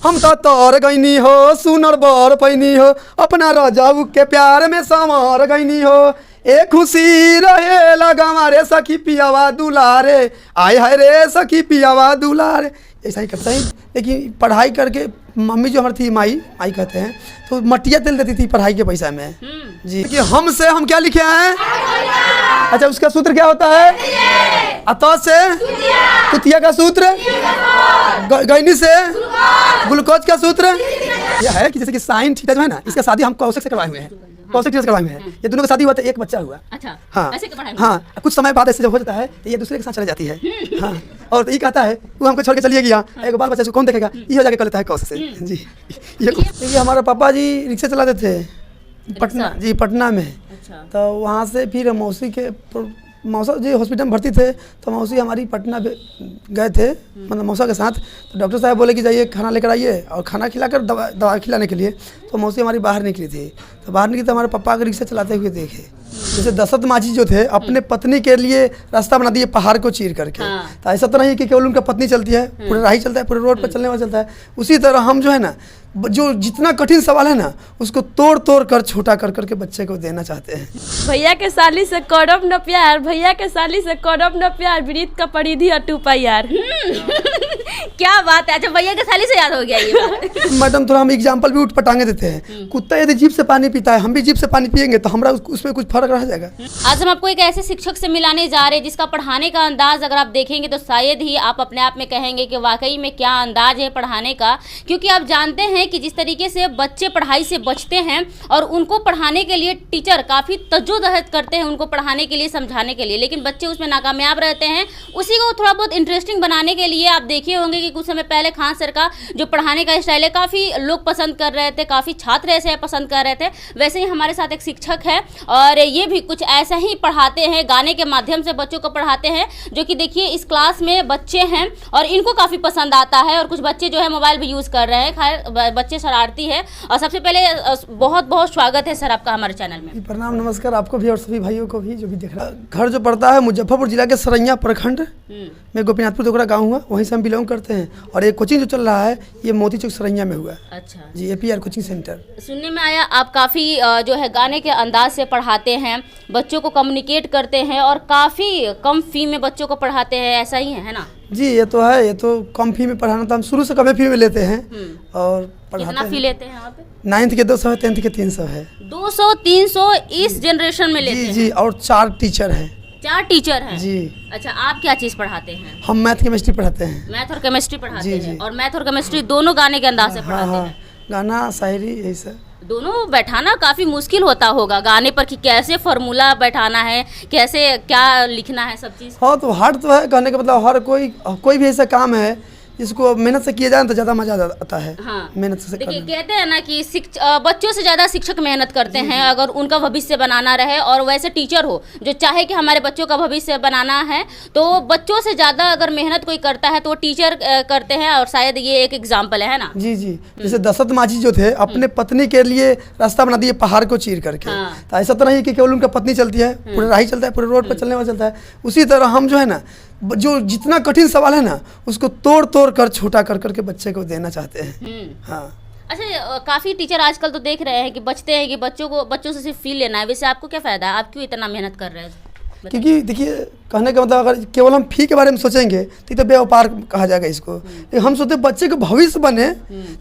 हम तो तोर गईनी हो सुनर बर पैनी हो अपना रजाऊ के प्यार में संवर गईनी हो। ए खुशी रहे लगा हमारे सखी पियावा दुलारे आय हाय रे सखी पियावा दुलारे। ऐसा ही करता है। लेकिन पढ़ाई करके मम्मी जो हमारी थी माई कहते हैं तो मटिया तेल देती थी पढ़ाई के पैसा में जी। कि हमसे हम क्या लिखे हैं? अच्छा उसका सूत्र क्या होता है? अतः से कुतिया का सूत्र, गैनी से ग्लूकोज का सूत्र। यह है कि जैसे कि साइन थीटा जो है ना, इसका शादी हम कौशिक से करवाए हुए हैं, कौशिक से करवाए हुए हैं। ये दोनों का शादी हुआ तो एक बच्चा हुआ। अच्छा, हाँ हाँ, कुछ समय बाद ऐसे जब हो जाता है तो ये दूसरे के साथ चले जाती है। हाँ, और ये कहता है वो हमको छोड़ के चलिए गया, एक बाल बच्चा को कौन देखेगा, ये हो जाके कर लेता है कौशिक से जी। ये हमारे पापा जी रिक्शा चलाते थे पटना जी, पटना में। अच्छा। तो वहाँ से फिर मौसा जी हॉस्पिटल में भर्ती थे तो मौसी हमारी पटना गए थे, मतलब मौसा के साथ। तो डॉक्टर साहब बोले कि जाइए खाना लेकर आइए, और खाना खिलाकर दवा खिलाने के लिए। तो मौसी हमारी बाहर निकली थी, तो बाहर निकली तो हमारे पापा के रिक्शा चलाते हुए देखे। जैसे दशरथ माझी जो थे अपने पत्नी के लिए रास्ता बना दिए पहाड़ को चीर करके। तो ऐसा तो नहीं कि केवल उनका पत्नी चलती है, पूरे राही चलता है, पूरे रोड पर चलने वाला चलता है। उसी तरह हम जो है ना, जो जितना कठिन सवाल है ना उसको तोड़ तोड़ कर छोटा कर करके बच्चे को देना चाहते हैं। भैया के साली से करब न प्यार, भैया के साली से करब न प्यार, विनीत का परिधि अटू यार। क्या बात है। अच्छा भैया के साली से याद हो गया ये बात। मैडम थोड़ा हम एग्जाम्पल भी उठ पटांगे देते हैं। कुत्ता यदि जीभ से पानी पीता है, हम भी जीभ से पानी पियेंगे तो हमारा उसमें कुछ फर्क रह जाएगा। आज हम आपको एक ऐसे शिक्षक से मिलाने जा रहे हैं जिसका पढ़ाने का अंदाज अगर आप देखेंगे तो शायद ही आप अपने आप में कहेंगे कि वाकई में क्या अंदाज है पढ़ाने का। क्योंकि आप जानते हैं कि जिस तरीके से बच्चे पढ़ाई से बचते हैं और उनको पढ़ाने के लिए टीचर काफ़ी तज्जोदहद करते हैं उनको पढ़ाने के लिए, समझाने के लिए, लेकिन बच्चे उसमें नाकामयाब रहते हैं। उसी को थोड़ा बहुत इंटरेस्टिंग बनाने के लिए आप देखे होंगे कि कुछ समय पहले खान सर का जो पढ़ाने का स्टाइल है काफ़ी लोग पसंद कर रहे थे, काफ़ी छात्र ऐसे पसंद कर रहे थे। वैसे ही हमारे साथ एक शिक्षक है और ये भी कुछ ऐसा ही पढ़ाते हैं, गाने के माध्यम से बच्चों को पढ़ाते हैं, जो कि देखिए इस क्लास में बच्चे हैं और इनको काफ़ी पसंद आता है। और कुछ बच्चे जो है मोबाइल भी यूज़ कर रहे हैं, खैर बच्चे शरारती है। और सबसे पहले बहुत बहुत स्वागत है सर आपका हमारे चैनल में। प्रणाम, नमस्कार आपको भी और सभी भाइयों को भी जो भी देख रहा है। घर जो पड़ता है मुजफ्फरपुर जिला के सरैया प्रखंड में गोपीनाथपुर दोगरा गाँव हुआ, वहीं से हम बिलोंग करते हैं। और एक कोचिंग जो चल रहा है ये मोती चौक सरैया में हुआ। अच्छा जी, APR कोचिंग सेंटर। सुनने में आया आप काफ़ी जो है गाने के अंदाज से पढ़ाते हैं, बच्चों को कम्युनिकेट करते हैं और काफ़ी कम फी में बच्चों को पढ़ाते हैं, ऐसा ही है ना? जी ये तो है, ये तो कम फी में पढ़ाना तो हम शुरू से कम फी में लेते हैं और कितना फी लेते हैं आप? 9th के 200 है, 10th के 300 है। 200-300 इस जनरेशन में लेते हैं? जी, और 4 टीचर हैं। 4 टीचर हैं जी। अच्छा, आप क्या चीज़ पढ़ाते हैं? हम मैथ केमिस्ट्री पढ़ाते हैं। मैथ और केमिस्ट्री पढ़ाते हैं। जी। और मैथ और केमिस्ट्री दोनों गाने के अंदाज से पढ़ाते हैं? गाना शायरी यही सब। दोनों बैठाना काफ़ी मुश्किल होता होगा गाने पर कि कैसे फार्मूला बैठाना है, कैसे क्या लिखना है, सब चीज़। हाँ तो हार्ड तो है, कहने का मतलब हर कोई भी ऐसा काम है जिसको मेहनत से किया जाए तो ज़्यादा मजा आता है। हाँ, मेहनत से देखिए कहते हैं ना कि बच्चों से ज़्यादा शिक्षक मेहनत करते हैं अगर उनका भविष्य बनाना रहे। और वैसे टीचर हो जो चाहे कि हमारे बच्चों का भविष्य बनाना है तो बच्चों से ज़्यादा अगर मेहनत कोई करता है तो वो टीचर करते हैं। और शायद ये एक एग्जाम्पल है ना? जी। जैसे दशरथ माझी जो थे अपने पत्नी के लिए रास्ता बना दिए पहाड़ को चीर करके। तो ऐसा तो नहीं कि केवल उनका पत्नी चलती है, पूरे राही चलता है, पूरे रोड पर चलने वाला चलता है। उसी तरह हम जो है ना, जो जितना कठिन सवाल है ना उसको तोड़ तोड़ कर छोटा कर करके बच्चे को देना चाहते हैं। हाँ। अच्छा, काफ़ी टीचर आजकल तो देख रहे हैं कि बचते हैं कि बच्चों से सिर्फ फील लेना है। वैसे आपको क्या फ़ायदा है, आप क्यों इतना मेहनत कर रहे हैं? क्योंकि देखिए कहने का मतलब अगर केवल हम फी के बारे में सोचेंगे तो व्यापार कहा जाएगा इसको। लेकिन हम सोचते बच्चे का भविष्य बने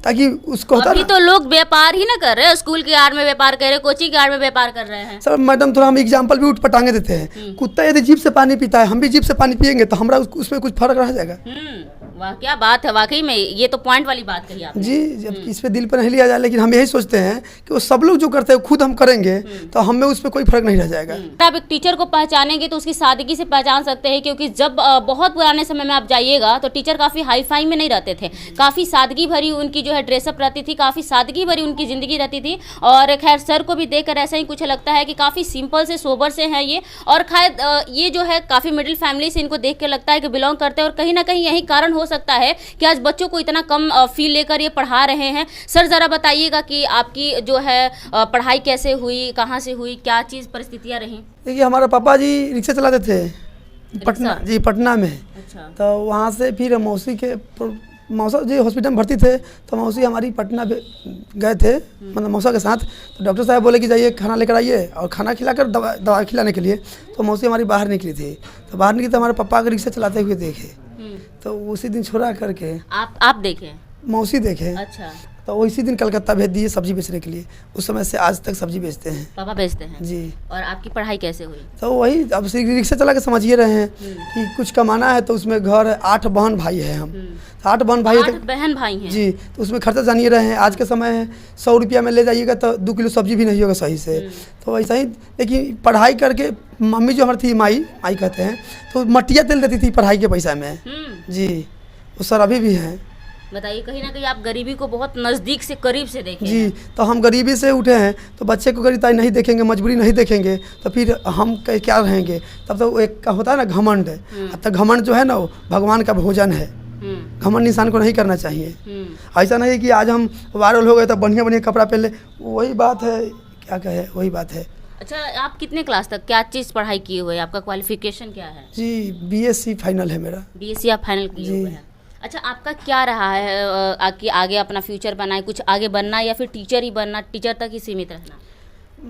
ताकि उसको होता। अभी तो लोग व्यापार ही ना कर रहे हैं, स्कूल की आड़ में व्यापार कर रहे हैं, कोचिंग की आड़ में व्यापार कर रहे हैं। सर मैडम थोड़ा हम एग्जाम्पल भी उठ पटांगे देते हैं। कुत्ता यदि जीभ से पानी पीता है, हम भी जीभ से पानी पियेंगे तो हमारा उसमें कुछ फर्क रह जाएगा। वाह क्या बात है, वाकई में ये तो पॉइंट वाली बात कही आपने। जी, जब इस पे दिल पर नहीं लिया जाए, लेकिन हम यही सोचते हैं कि वो सब लोग जो करते हैं खुद हम करेंगे तो हमें उस पर कोई फर्क नहीं रह जाएगा। आप एक टीचर को पहचानेंगे तो उसकी सादगी से पहचान सकते हैं। क्योंकि जब बहुत पुराने समय में आप जाइएगा तो टीचर काफ़ी हाई फाई में नहीं रहते थे, काफ़ी सादगी भरी उनकी जो है ड्रेसअप रहती थी, काफ़ी सादगी भरी उनकी ज़िंदगी रहती थी। और खैर सर को भी देखकर ऐसा ही कुछ लगता है कि काफ़ी सिंपल से सोबर से हैं ये। और खैर ये जो है काफ़ी मिडिल फैमिली से इनको देख के लगता है कि बिलोंग करते हैं। और कहीं ना कहीं यही कारण हो सकता है कि आज बच्चों को इतना कम फील लेकर ये पढ़ा रहे हैं। सर ज़रा बताइएगा कि आपकी जो है पढ़ाई कैसे हुई, कहाँ से हुई, क्या चीज़ परिस्थितियाँ रहीं? देखिए हमारे पापा जी रिक्शा चलाते थे पटना में। अच्छा। तो वहाँ से फिर मौसा जी हॉस्पिटल में भर्ती थे, तो मौसी हमारी पटना गए थे, मतलब मौसा के साथ। तो डॉक्टर साहब बोले कि जाइए खाना लेकर आइए, और खाना खिलाकर दवा खिलाने के लिए। तो मौसी हमारी बाहर निकली थी, तो बाहर निकली तो हमारे पापा के रिक्शा चलाते हुए देखे, तो उसी दिन छोड़ा करके आप देखे, मौसी देखे। अच्छा। तो वो इसी दिन कलकत्ता भेज दिए सब्जी बेचने के लिए। उस समय से आज तक सब्जी बेचते हैं। पापा बेचते हैं जी। और आपकी पढ़ाई कैसे हुई? तो वही अब रिक्शा चला के समझिए रहे हैं कि कुछ कमाना है, तो उसमें घर 8 बहन भाई है हम, तो 8 बहन भाई 8 बहन भाई हैं जी। तो उसमें खर्चा जानिए रहे हैं, आज के समय है 100 रुपया में ले जाइएगा तो 2 किलो सब्जी भी नहीं होगा सही से। तो ऐसा ही, लेकिन पढ़ाई करके मम्मी जो हमारी थी माई कहते हैं, तो मटिया तेल देती थी पढ़ाई के पैसा में जी। वो सर अभी भी हैं। बताइए, कहीं ना कहीं आप गरीबी को बहुत नज़दीक से करीब से देखें जी। तो हम गरीबी से उठे हैं, तो बच्चे को गरीबी नहीं देखेंगे, मजबूरी नहीं देखेंगे, तो फिर हम क्या रहेंगे? तब तो एक का होता है ना घमंड, तो घमंड जो है ना वो भगवान का भोजन है। घमंड इंसान को नहीं करना चाहिए। ऐसा नहीं कि आज हम वायरल हो गए तो बढ़िया बढ़िया कपड़ा पहन ले, वही बात है, क्या कहे, वही बात है। अच्छा, आप कितने क्लास तक क्या चीज़ पढ़ाई किए हुए हैं? आपका क्वालिफिकेशन क्या है? जी BSc फाइनल है मेरा। BSc आप फाइनल किए हुए हैं। अच्छा, आपका क्या रहा है कि आगे अपना फ्यूचर बनाए, कुछ आगे बनना या फिर टीचर ही बनना, टीचर तक ही सीमित रहना?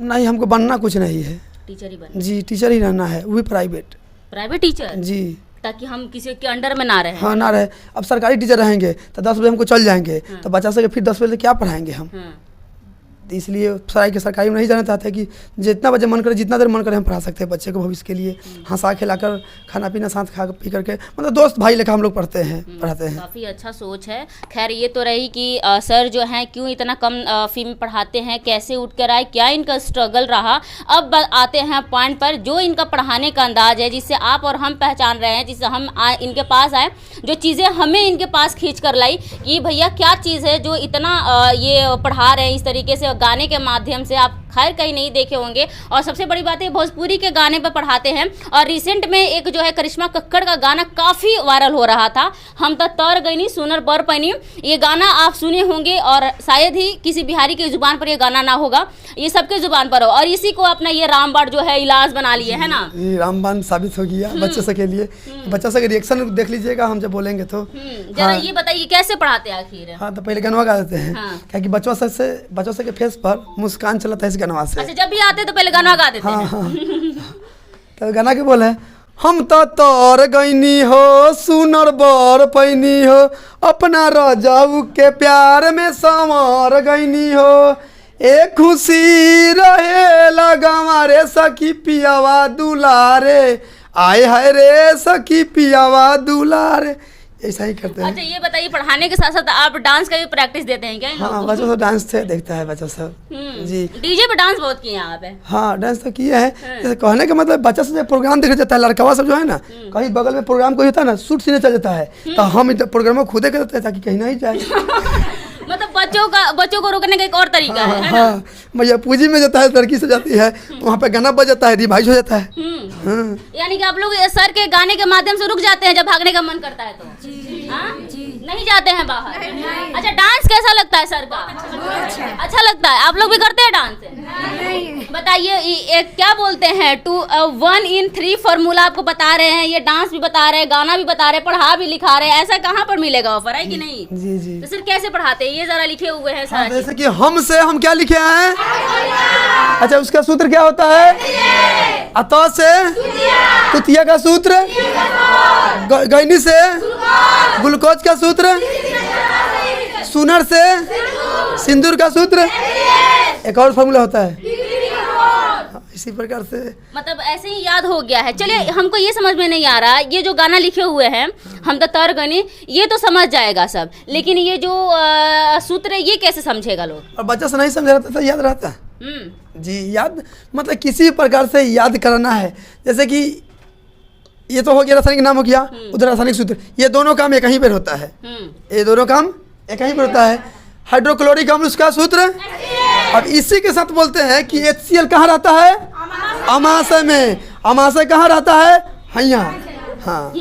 नहीं, हमको बनना कुछ नहीं है, टीचर ही बनना। जी, टीचर ही रहना है, वो भी प्राइवेट टीचर जी, ताकि हम किसी के अंडर में ना रहे। हाँ, ना रहे। अब सरकारी टीचर रहेंगे तो 10 बजे हमको चल जाएंगे, तो बच्चा से फिर 10 बजे क्या पढ़ाएंगे हम? तो इसलिए सरकारी में नहीं जाना चाहते कि जितना बजे मन करे, जितना देर मन करे हम पढ़ा सकते हैं बच्चे को भविष्य के लिए, हंसा खिलाकर, खाना पीना साथ खा पी करके, मतलब दोस्त भाई लेकर हम लोग पढ़ते हैं, पढ़ाते हैं। काफ़ी अच्छा सोच है। खैर, ये तो रही कि सर जो हैं क्यों इतना कम फी में पढ़ाते हैं, कैसे उठ कर आए, क्या इनका स्ट्रगल रहा। अब आते हैं पॉइंट पर, जो इनका पढ़ाने का अंदाज है, जिससे आप और हम पहचान रहे हैं, जिससे हम इनके पास आए, जो चीज़ें हमें इनके पास खींच कर लाई कि भैया क्या चीज़ है जो इतना ये पढ़ा रहे हैं इस तरीके से, गाने के माध्यम से। आप खैर कहीं नहीं देखे होंगे। और सबसे बड़ी बात है, भोजपुरी के गाने पर पढ़ाते हैं। और रिसेंट में एक जो है करिश्मा कक्कड़ का गाना काफ़ी वायरल हो रहा था, हम तो तर गई नहीं सुनर बर पैनी। ये गाना आप सुने होंगे और शायद ही किसी बिहारी की जुबान पर ये गाना ना होगा, ये सबके जुबान पर हो। और इसी को अपना ये रामबाण जो है इलाज बना लिए, है ना? ये रामबाण साबित हो गया बच्चे से के लिए। बच्चा से रिएक्शन देख लीजिएगा हम जब बोलेंगे तो। जरा ये बताइए कैसे पढ़ाते हैं आखिर? हाँ, तो पहले गनवा गा देते हैं, क्या कि बच्चों से के फेस पर मुस्कान चलता है इस गनवा से। अच्छा, जब भी आते तो पहले गाना गा देते हैं। हाँ। तो गाना के बोले, हम तो तर गईनी हो सुनर बर पैनी हो, अपना रजाऊ के प्यार में संवर गईनी हो, एक खुशी रहे लगा हमारे सखी पियावा दुलारे, आए हाय रे सखी पियावा दुलारे। ऐसा ही करते हैं। अच्छा, ये बताइए, पढ़ाने के साथ साथ आप डांस का भी प्रैक्टिस देते हैं क्या? हाँ, बच्चों सब डांस से देखता है बच्चों सब जी। डीजे पे डांस बहुत किए हैं आप? हाँ, डांस तो किए हैं। जैसे कहने का मतलब बच्चा से प्रोग्राम देखने जाता है, लड़कवा सब जो है ना, कहीं बगल में प्रोग्राम कोई होता है ना, सूट सीने चल जाता है, तो हम प्रोग्राम खुदे करते हैं ताकि कहीं नहीं जाए। मतलब बच्चों को रोकने का एक और तरीका है ना? हाँ, भैया पूजी में जाता है, लड़की से जाती है, वहाँ पे गाना बज जाता है, रिवाइज हो जाता है। यानी कि आप लोग सर के गाने के माध्यम से रुक जाते हैं जब भागने का मन करता है तो? नहीं जाते हैं बाहर? अच्छा, डांस कैसा लगता है सर का? अच्छा लगता है। आप लोग भी करते हैं डांस? बताइए, क्या बोलते हैं 1 in 3 फॉर्मूला आपको बता रहे हैं, ये डांस भी बता रहे हैं, गाना भी बता रहे हैं, पढ़ा भी लिखा रहे हैं, ऐसा कहाँ पर मिलेगा ऑफर, है कि नहीं? जी जी। तो सर कैसे पढ़ाते हैं? ये जरा लिखे हुए हैं सर। जैसे कि हम क्या लिखे हैं? अच्छा, उसका सूत्र क्या होता है? अतः से तुतिया का सूत्र, गैनी से ग्लूकोज का सूत्र, सुनर से सिंदूर का सूत्र, एक और फॉर्मूला होता है। इसी प्रकार से मतलब ऐसे ही याद हो गया है। चलिए, हमको ये समझ में नहीं आ रहा, ये जो गाना लिखे हुए हैं हम तो तर गनी, ये तो समझ जाएगा सब, लेकिन ये जो सूत्र है ये कैसे समझेगा लोग? और बच्चा से नहीं समझ रहता तो याद रहता है जी। याद मतलब किसी प्रकार से याद करना है। जैसे कि ये तो हो गया रासायनिक नाम हो गया, उधर रासायनिक सूत्र, ये दोनों काम एक ही पर होता है। ये दोनों काम एक ही पर होता है। हाइड्रोक्लोरिक अम्ल उसका सूत्र। अब इसी के साथ बोलते हैं कि HCl कहाँ रहता है? अमाशय में। अमाशय कहाँ रहता है? यहाँ। हाँ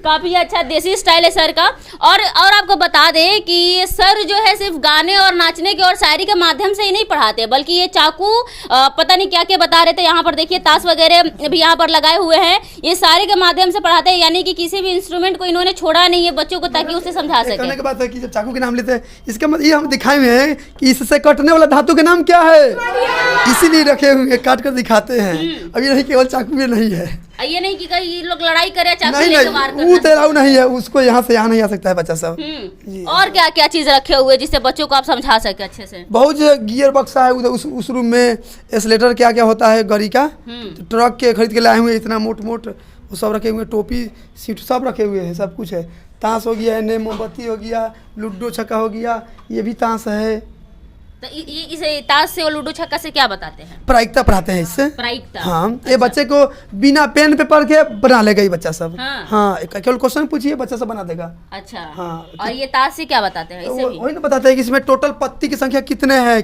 काफी अच्छा देसी स्टाइल है सर का। और आपको बता दें कि सर जो है सिर्फ गाने और नाचने के और शायरी के माध्यम से ही नहीं पढ़ाते, बल्कि ये चाकू पता नहीं क्या क्या बता रहे थे, यहाँ पर देखिए ताश वगैरह भी यहाँ पर लगाए हुए हैं, ये सारे के माध्यम से पढ़ाते हैं। यानी कि किसी भी इंस्ट्रूमेंट को इन्होंने छोड़ा नहीं है बच्चों को, ताकि उसे समझा सके। कहने की बात है कि जब चाकू के नाम लेते हैं, इसका मतलब ये हम दिखाए हुए हैं कि इससे कटने वाला धातु के नाम क्या है, इसीलिए रखे हुए काट कर दिखाते हैं। अब ये नहीं केवल चाकू में नहीं है, ये नहीं कि कहीं ये लोग लड़ाई करे चाकू नहीं लेके वार नहीं, वो तेराऊ नहीं है, उसको यहाँ से यहाँ नहीं आ सकता है बच्चा सब। और क्या क्या चीज रखे हुए जिससे बच्चों को आप समझा सके अच्छे से? बहुत गियर बक्सा है उधर उस रूम में, एस्लेटर क्या क्या होता है गाड़ी का, तो ट्रक के खरीद के लाए हुए इतना मोट वो सब रखे हुए, टोपी सीट सब रखे हुए हैं, सब कुछ है। ताश हो गया, ने मोमबत्ती हो गया, लूडो छक्का हो गया, ये भी ताश है। तो इस ताश से और लूडो छक्का से क्या बताते हैं? प्रायिकता पढ़ाते हैं इससे। प्रायिकता, हाँ। अच्छा। ये बच्चे को बिना पेन पे पढ़ के बना लेगा ये बच्चा सब। हाँ। केवल क्वेश्चन पूछिए बच्चा सब बना देगा। अच्छा। हाँ। और ये ताश से क्या बताते हैं? इससे भी वही ना बताते हैं कि इसमें टोटल पत्ती की संख्या कितने हैं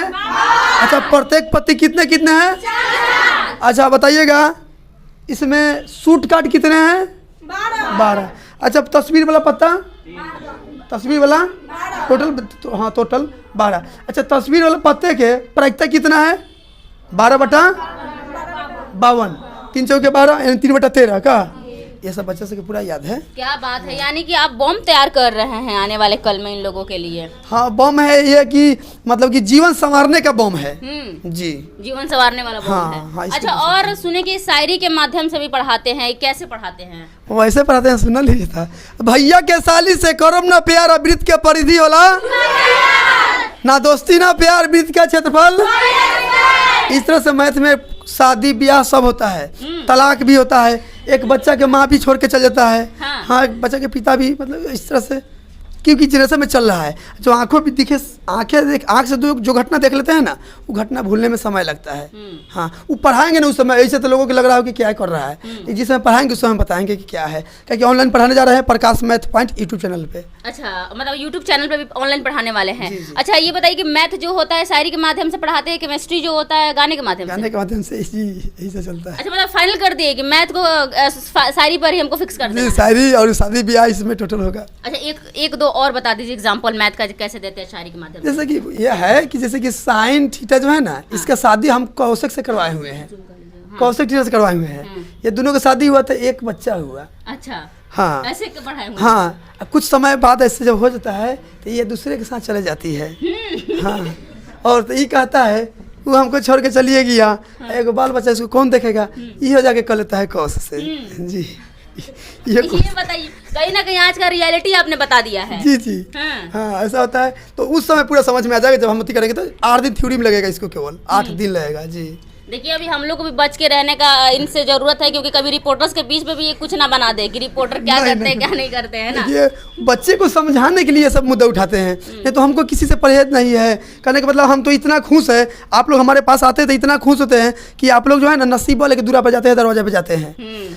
अच्छा, प्रत्येक पत्ती कितने हैं? अच्छा बताइएगा, इसमें सूट काट कितने हैं? 12। अच्छा, तस्वीर वाला पत्ता, तस्वीर वाला टोटल 12। अच्छा, तस्वीर वाले पत्ते के प्रायिकता कितना है? 12/52, 3 चौके 12 यानी 3/13 का। ये सब बच्चे से पूरा याद है। क्या बात है, यानी कि आप बम तैयार कर रहे हैं आने वाले कल में इन लोगों के लिए। हाँ, बम है ये कि मतलब कि जीवन संवारने का बम है जी, जीवन संवारने वाला बम है। हाँ, अच्छा, और सुने कि शायरी के माध्यम से भी पढ़ाते हैं, कैसे पढ़ाते हैं? वैसे पढ़ाते हैं, सुना लीजिए था। भैया के साली से करम ना प्यार वृत्त के परिधि होला, ना दोस्ती ना प्यार वृत्त का क्षेत्रफल। इस तरह से मैथ में शादी ब्याह सब होता है, तलाक भी होता है, एक बच्चा के माँ भी छोड़ के चल जाता है। हाँ, एक बच्चा के पिता भी, मतलब इस तरह से, क्योंकि जनरेशन में चल रहा है। जो आंखों भी दिखे, आंख से जो घटना देख लेते हैं ना, वो घटना भूलने में समय लगता है। हाँ, वो पढ़ाएंगे ना उस समय, ऐसे तो लोगों को लग रहा हो कि क्या कर रहा है, जिस समय पढ़ाएंगे उस समय बताएंगे कि क्या है। क्योंकि ऑनलाइन पढ़ाने जा रहे हैं प्रकाश मैथ पॉइंट यूट्यूब चैनल पे। अच्छा, मतलब यूट्यूब चैनल पे भी ऑनलाइन पढ़ाने वाले हैं। अच्छा, ये बताइए कि मैथ जो होता है शायरी के माध्यम से पढ़ाते हैं, केमिस्ट्री जो होता है गाने के माध्यम से? यही से चलता है। अच्छा, मतलब फाइनल कर दिए कि मैथ को शायरी पर ही हमको फिक्स कर देना है? शायरी और शादी ब्याह इसमें टोटल होगा। अच्छा, एक दो और बता दीजिए एग्जांपल मैथ का, कैसे देते हैं शायरी के माध्यम से? जैसे कि ये है कि जैसे कि साइन थीटा जो है ना, इसका शादी हम कौशिक से करवाए हुए हैं, कौशिक थीटा से करवाए हुए हैं। ये दोनों का शादी हुआ तो एक बच्चा हुआ। अच्छा, हाँ, ऐसे पढ़ाए हुए? हाँ, कुछ समय बाद ऐसे जब हो जाता है तो ये दूसरे के साथ चले जाती है। हाँ, और तो ये कहता है वो हमको छोड़ के चलिए गया, एक बाल बच्चा इसको कौन देखेगा, ये हो जाके कर लेता है कौश से। जी, ये बताइए, कहीं ना कहीं आज का रियलिटी आपने बता दिया है। जी। हाँ, ऐसा होता है। तो उस समय पूरा समझ में आ जाएगा, जब हम अति करेंगे तो 8 दिन थ्योरी में लगेगा, इसको केवल 8 दिन लगेगा। जी, देखिए अभी हम लोग को भी बच के रहने का इनसे जरूरत है, क्योंकि कभी रिपोर्टर्स के बीच में भी ये कुछ ना बना दे कि रिपोर्टर क्या करते हैं क्या नहीं करते हैं ना। ये बच्चे को समझाने के लिए सब मुद्दे उठाते हैं, नहीं तो हमको किसी से परहेज नहीं है। कहने का मतलब हम तो इतना खुश है, आप लोग हमारे पास आते थे इतना खुश होते हैं कि आप लोग जो है ना नसीब वाले के दूरा पर जाते हैं, दरवाजे पे जाते हैं।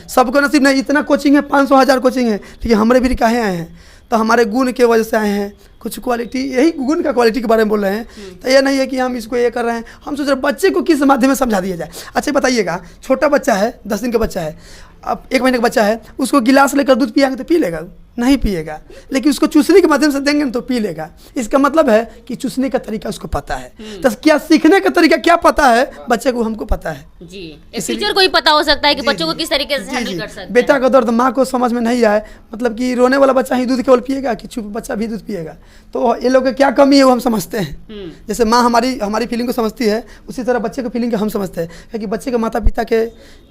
सबको नसीब नहीं, इतना कोचिंग है, 500,000 कोचिंग है, लेकिन हमारे भी काहे आए हैं? तो हमारे गुण के वजह से आए हैं, कुछ क्वालिटी, यही गुण का क्वालिटी के बारे में बोल रहे हैं। तो ये नहीं है कि हम इसको ये कर रहे हैं, हम सोच रहे बच्चे को किस माध्यम में समझा दिया जाए। अच्छा बताइएगा, छोटा बच्चा है, 10 दिन का बच्चा है, अब 1 महीने का बच्चा है, उसको गिलास लेकर दूध पियाएंगे तो पी लेगा? नहीं पिएगा। लेकिन उसको चूसने के माध्यम से देंगे ना तो पी लेगा। इसका मतलब है कि चूसने का तरीका उसको पता है। तो क्या सीखने का तरीका क्या पता है बच्चे को, हमको पता है जी। टीचर को ही पता हो सकता है कि बच्चों को किस तरीके से हैंडल कर सकते हैं। बेटा का दर्द माँ को समझ में नहीं आए, मतलब कि रोने वाला बच्चा ही दूध केवल पिएगा कि चुप बच्चा भी दूध पिएगा, तो ये लोग की क्या कमी है वो हम समझते हैं। जैसे माँ हमारी फीलिंग को समझती है, उसी तरह बच्चे को फीलिंग को हम समझते हैं। क्योंकि बच्चे के माता पिता के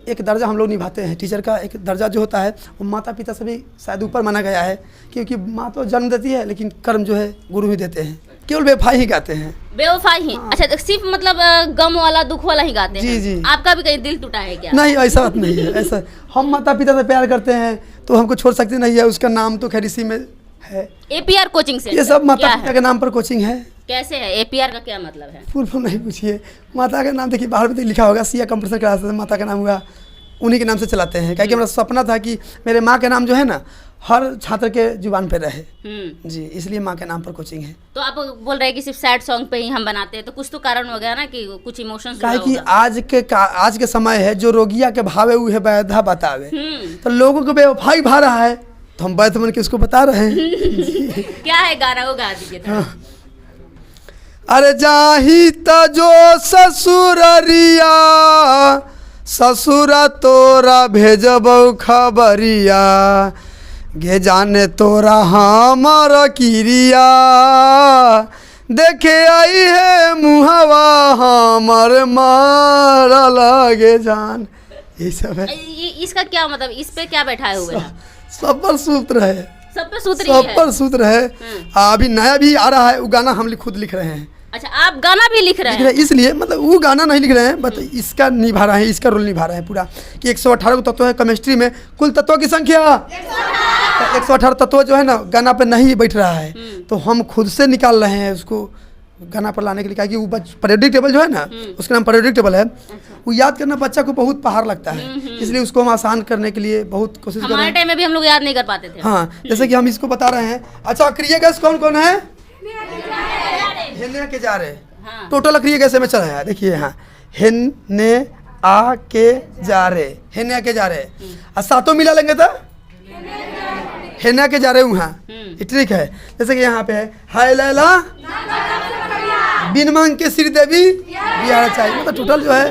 एक दर्जा हम लोग निभाते हैं। टीचर का एक दर्जा जो होता है वो माता पिता से भी शायद ऊपर माना गया है, क्योंकि माँ तो जन्म देती है लेकिन कर्म जो है गुरु ही देते हैं। केवल बेवफाई ही गाते हैं, बेवफाई ही। अच्छा, तो सिर्फ मतलब गम वाला दुख वाला ही गाते हैं? जी। आपका भी कहीं दिल टूटा है क्या? नहीं, ऐसा बात नहीं है। ऐसा हम माता पिता से प्यार करते हैं तो हमको छोड़ सकते नहीं है। उसका नाम तो खैर इसी में है, APR कोचिंग से। ये सब माता पिता के नाम पर कोचिंग है। कैसे है? APR का क्या मतलब है? पूर्व नहीं पूछिए, माता का नाम देखिए बाहर में लिखा होगा, सिया कंप्यूटर क्लास, माता का नाम हुआ, उन्हीं के नाम से चलाते हैं। क्योंकि हमारा सपना था कि मेरे माँ का नाम जो है ना हर छात्र के जुबान पे रहे। जी, इसलिए माँ के नाम पर कोचिंग है। तो आप बोल रहे हैं कि सिर्फ सैड सॉन्ग पे ही हम बनाते हैं, तो कुछ तो कारण हो गया ना कि कुछ इमोशंस काहे कि आज के समय है जो रोगिया के भावे हुए वैधा बतावे, तो लोगों को बेवफाई भा रहा है तो हम बैठ मन के उसको बता रहे हैं। क्या है गाना, वो गा दीजिए। अरे जाही त जो ससुररिया ससुरा तोरा भेजबौ खबरिया, गे जाने तोरा हमर किरिया, देखे आई है मुहवा हमर मार लगे जान। ये सब है। इसका क्या मतलब, इस पे क्या बैठाए हुए हैं? सब पर सूत्र है, सब पे सूत्र सब पर सूत्र है। अभी नया भी आ रहा है, वो गाना हम खुद लिख रहे हैं। अच्छा, आप गाना भी लिख रहे हैं? इसलिए मतलब वो गाना नहीं लिख रहे हैं, बट इसका निभा रहे हैं, इसका रोल निभा रहे हैं पूरा कि 118 तत्व है केमिस्ट्री में, कुल तत्वों की संख्या 118 तत्व जो है ना गाना पे नहीं बैठ रहा है, तो हम खुद से निकाल रहे हैं उसको गाना पर लाने के लिए। क्या कि वो पीरियोडिक टेबल जो है ना, उसका नाम पीरियोडिक टेबल है, वो याद करना बच्चा को बहुत पहाड़ लगता है, इसलिए उसको हम आसान करने के लिए बहुत कोशिश कर रहे हैं। हमारे टाइम में भी हम लोग याद नहीं कर पाते थे। हाँ, जैसे कि हम इसको बता रहे हैं। अच्छा, क्रिया गैस कौन कौन है? हेन्ने के जा रहे, टोटल क्रिया गैस में चल रहा है। देखिए यहाँ हेन्ने आ के जा रहे, हेन्ने के जा रहे, और सातों मिला लेंगे तो हेन्ने के जा रहे वहाँ, ठीक है। जैसे कि यहाँ पे है हाय लैला बिन मांग के श्रीदेवी बिहार चाहिए, मतलब टोटल जो है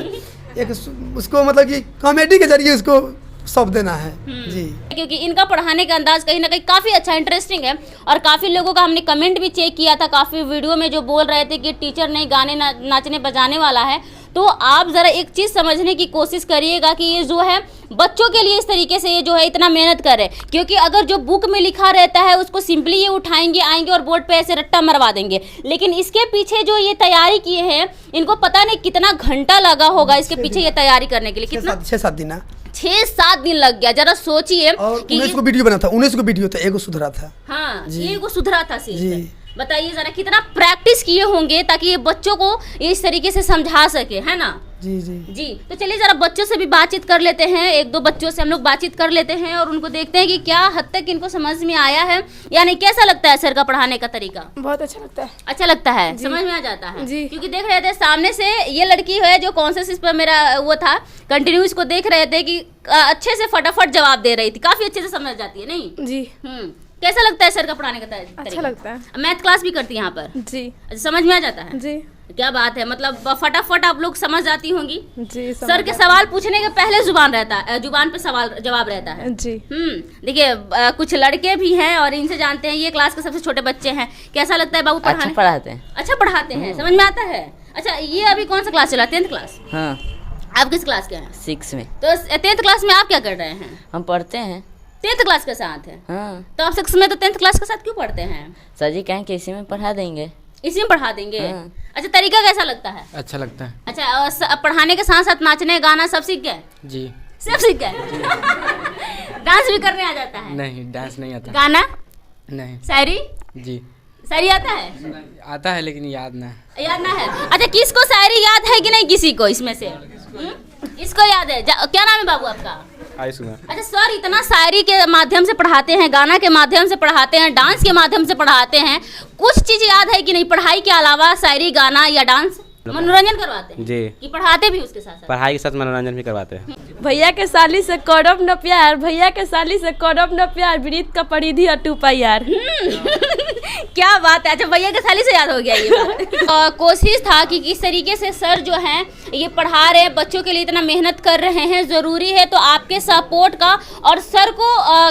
एक उसको मतलब कि कॉमेडी के जरिए उसको सब देना है। जी, क्योंकि इनका पढ़ाने का अंदाज कहीं ना कहीं काफ़ी अच्छा इंटरेस्टिंग है, और काफ़ी लोगों का हमने कमेंट भी चेक किया था, काफ़ी वीडियो में जो बोल रहे थे कि टीचर नहीं गाने नाचने बजाने वाला है। तो आप ज़रा एक चीज़ समझने की कोशिश करिएगा कि ये जो है बच्चों के लिए इस तरीके से ये जो है इतना मेहनत करे, क्योंकि अगर जो बुक में लिखा रहता है उसको सिंपली ये उठाएंगे, आएंगे और बोर्ड पे ऐसे रट्टा मरवा देंगे, लेकिन इसके पीछे जो ये तैयारी किए हैं, इनको पता नहीं कितना घंटा लगा होगा इसके पीछे ये तैयारी करने के लिए। कितना? 6-7 दिन। 6-7 दिन लग गया। जरा सोचिए कि 19 को वीडियो बना था, 19 को वीडियो था, एगो सुधरा था। हाँ, एगो सुधरा था सिर्फ। बताइए जरा कितना प्रैक्टिस किए होंगे ताकि ये बच्चों को इस तरीके से समझा सके, है ना? जी जी जी। तो चलिए जरा बच्चों से भी बातचीत कर लेते हैं, 1-2 बच्चों से हम लोग बातचीत कर लेते हैं और उनको देखते हैं कि क्या हद तक इनको समझ में आया है, यानी कैसा लगता है सर का पढ़ाने का तरीका? बहुत अच्छा लगता है। अच्छा लगता है, समझ में आ जाता है जी। क्योंकि देख रहे थे सामने से ये लड़की है जो कॉन्सेंसस पर मेरा वो था, कंटिन्यू इसको देख रहे थे कि अच्छे से फटाफट जवाब दे रही थी, काफी अच्छे से समझ जाती है। नहीं जी। कैसा लगता है सर का पढ़ाने का तरीका? अच्छा लगता है। मैथ क्लास भी करती है यहाँ पर? जी। समझ में आ जाता है? जी। क्या बात है, मतलब फटाफट आप लोग समझ जाती होंगी। जी। सर के सवाल पूछने के पहले जुबान पे सवाल जवाब रहता है। जी। देखिए कुछ लड़के भी हैं और इनसे जानते हैं, ये क्लास के सबसे छोटे बच्चे हैं। कैसा लगता है बाबू पढ़ाने? अच्छा पढ़ाते हैं। अच्छा पढ़ाते हैं, समझ में आता है। अच्छा, ये अभी कौन सा क्लास चला? 10th class. हाँ। आप किस क्लास के हैं? 6 में। तो 10th क्लास में आप क्या कर रहे हैं? हम पढ़ते हैं। 10th क्लास के साथ है? हाँ। तो आप 6 में तो 10th क्लास के साथ क्यों पढ़ते हैं? सर जी कहें कि इसी में पढ़ा देंगे। इसी में पढ़ा देंगे? हाँ। अच्छा, तरीका कैसा लगता है? अच्छा लगता है। अच्छा, पढ़ाने के साथ साथ नाचने गाना सब सीख गए? जी। सब सीख गए? डांस भी करने आ जाता है? नहीं, डांस नहीं आता। गाना? नहीं। शायरी? जी। शायरी आता है? आता है लेकिन याद ना है। याद ना है? अच्छा, किसको शायरी याद है कि नहीं? किसी को इसमें से? इसको याद है? क्या नाम है बाबू आपका? अच्छा सर, इतना शायरी के माध्यम से पढ़ाते हैं, गाना के माध्यम से पढ़ाते हैं, डांस के माध्यम से पढ़ाते हैं, कुछ चीज याद है कि नहीं पढ़ाई के अलावा? शायरी, गाना या डांस? मनोरंजन करवाते हैं जी, कि पढ़ाते भी उसके साथ? पढ़ाई के साथ मनोरंजन भी करवाते हैं। भैया के साली से करब न प्यार, भैया के साली से करब न प्यार, विनीत का परिधि अटूपा यार। क्या बात है। अच्छा, भैया के साली से याद हो गया ये बात। कोशिश था कि किस तरीके से सर जो हैं ये पढ़ा रहे हैं, बच्चों के लिए इतना मेहनत कर रहे हैं, ज़रूरी है तो आपके सपोर्ट का, और सर को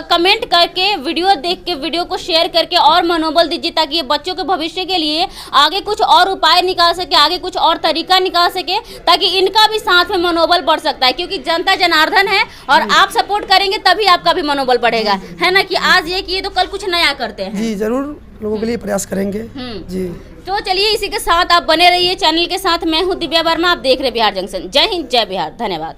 कमेंट करके, वीडियो देख के, वीडियो को शेयर करके और मनोबल दीजिए ताकि ये बच्चों के भविष्य के लिए आगे कुछ और उपाय निकाल सके, आगे कुछ और तरीका निकाल सके, ताकि इनका भी साथ में मनोबल बढ़ सकता है, क्योंकि जनता जनार्दन है और आप सपोर्ट करेंगे तभी आपका भी मनोबल बढ़ेगा, है ना? कि आज ये किए तो कल कुछ नया करते हैं। जी जरूर, लोगों के लिए प्रयास करेंगे। जी। तो चलिए इसी के साथ आप बने रहिए चैनल के साथ। मैं हूँ दिव्या वर्मा, आप देख रहे बिहार जंक्शन। जय हिंद, जय बिहार, धन्यवाद।